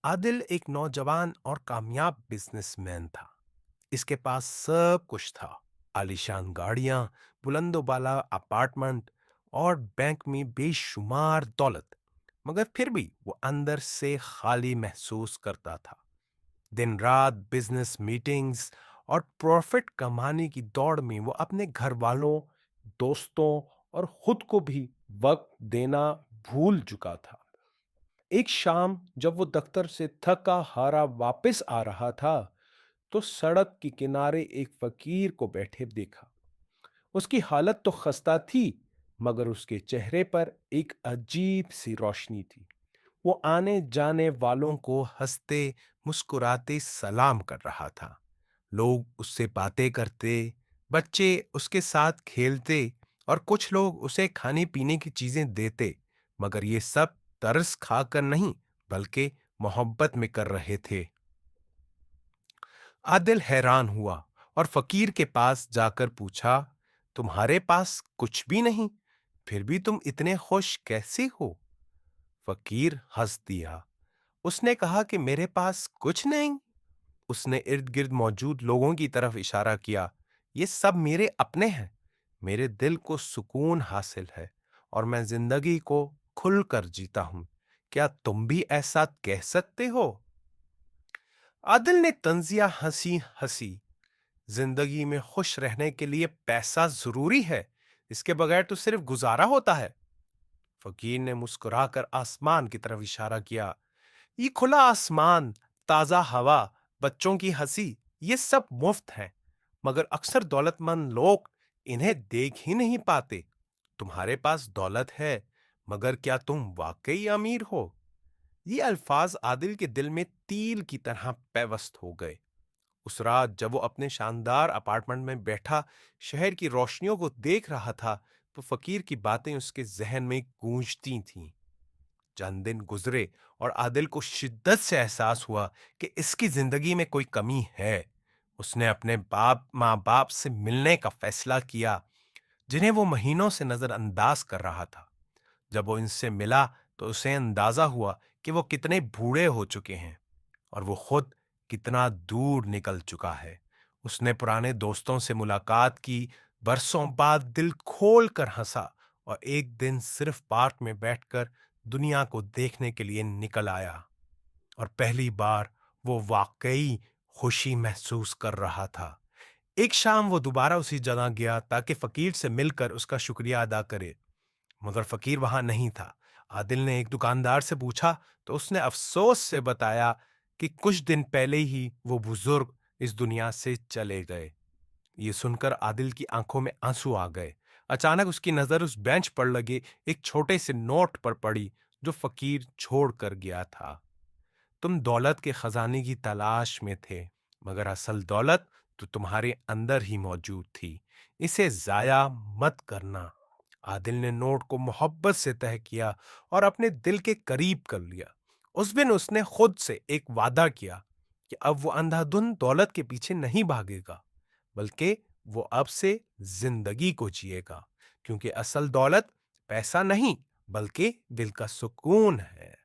आदिल एक नौजवान और कामयाब बिजनेसमैन था। इसके पास सब कुछ था। आलीशान गाड़ियां, बुलंदोबाला अपार्टमेंट और बैंक में बेशुमार दौलत। मगर फिर भी वो अंदर से खाली महसूस करता था। दिन रात बिजनेस मीटिंग्स और प्रॉफिट कमाने की दौड़ में वो अपने घर वालों, दोस्तों और खुद को भी वक्त देना भूल चुका था। एक शाम जब वो दफ्तर से थका हारा वापस आ रहा था, तो सड़क के किनारे एक फकीर को बैठे देखा। उसकी हालत तो खस्ता थी, मगर उसके चेहरे पर एक अजीब सी रोशनी थी। वो आने जाने वालों को हंसते मुस्कुराते सलाम कर रहा था। लोग उससे बातें करते, बच्चे उसके साथ खेलते और कुछ लोग उसे खाने पीने की चीजें देते। मगर ये सब तरस खाकर नहीं, बल्कि मोहब्बत में कर रहे थे। आदिल हैरान हुआ और फकीर के पास जाकर पूछा, तुम्हारे पास कुछ भी नहीं, फिर भी तुम इतने खुश कैसे हो? फकीर हंस दिया। उसने कहा कि मेरे पास कुछ नहीं। उसने इर्द गिर्द मौजूद लोगों की तरफ इशारा किया। ये सब मेरे अपने हैं। मेरे दिल को सुकून हासिल है और मैं जिंदगी को खुलकर जीता हूं। क्या तुम भी ऐसा कह सकते हो? आदिल ने तंजिया हंसी हंसी। जिंदगी में खुश रहने के लिए पैसा जरूरी है, इसके बगैर तो सिर्फ गुजारा होता है। फकीर ने मुस्कुराकर आसमान की तरफ इशारा किया। ये खुला आसमान, ताजा हवा, बच्चों की हंसी, ये सब मुफ्त है। मगर अक्सर दौलतमंद लोग इन्हें देख ही नहीं पाते। तुम्हारे पास दौलत है, मगर क्या तुम वाकई अमीर हो? ये अल्फाज आदिल के दिल में तील की तरह पैवस्त हो गए। उस रात जब वो अपने शानदार अपार्टमेंट में बैठा शहर की रोशनियों को देख रहा था, तो फकीर की बातें उसके जहन में गूंजती थीं। चंद दिन गुजरे और आदिल को शिद्दत से एहसास हुआ कि इसकी जिंदगी में कोई कमी है। उसने अपने बाप माँ बाप से मिलने का फैसला किया, जिन्हें वो महीनों से नजरअंदाज कर रहा था। जब वो इनसे मिला, तो उसे अंदाजा हुआ कि वो कितने बूढ़े हो चुके हैं और वो खुद कितना दूर निकल चुका है। उसने पुराने दोस्तों से मुलाकात की, बरसों बाद दिल खोल कर हंसा और एक दिन सिर्फ पार्क में बैठकर दुनिया को देखने के लिए निकल आया। और पहली बार वो वाकई खुशी महसूस कर रहा था। एक शाम वो दोबारा उसी जगह गया ताकि फकीर से मिलकर उसका शुक्रिया अदा करे, मगर फकीर वहां नहीं था। आदिल ने एक दुकानदार से पूछा, तो उसने अफसोस से बताया कि कुछ दिन पहले ही वो बुजुर्ग इस दुनिया से चले गए। ये सुनकर आदिल की आंखों में आंसू आ गए। अचानक उसकी नजर उस बेंच पर लगे एक छोटे से नोट पर पड़ी, जो फकीर छोड़ कर गया था। तुम दौलत के खजाने की तलाश में थे, मगर असल दौलत तो तुम्हारे अंदर ही मौजूद थी। इसे जाया मत करना। आदिल ने नोट को मोहब्बत से तह किया और अपने दिल के करीब कर लिया। उस दिन उसने खुद से एक वादा किया कि अब वो अंधाधुंध दौलत के पीछे नहीं भागेगा, बल्कि वो अब से जिंदगी को जिएगा, क्योंकि असल दौलत पैसा नहीं, बल्कि दिल का सुकून है।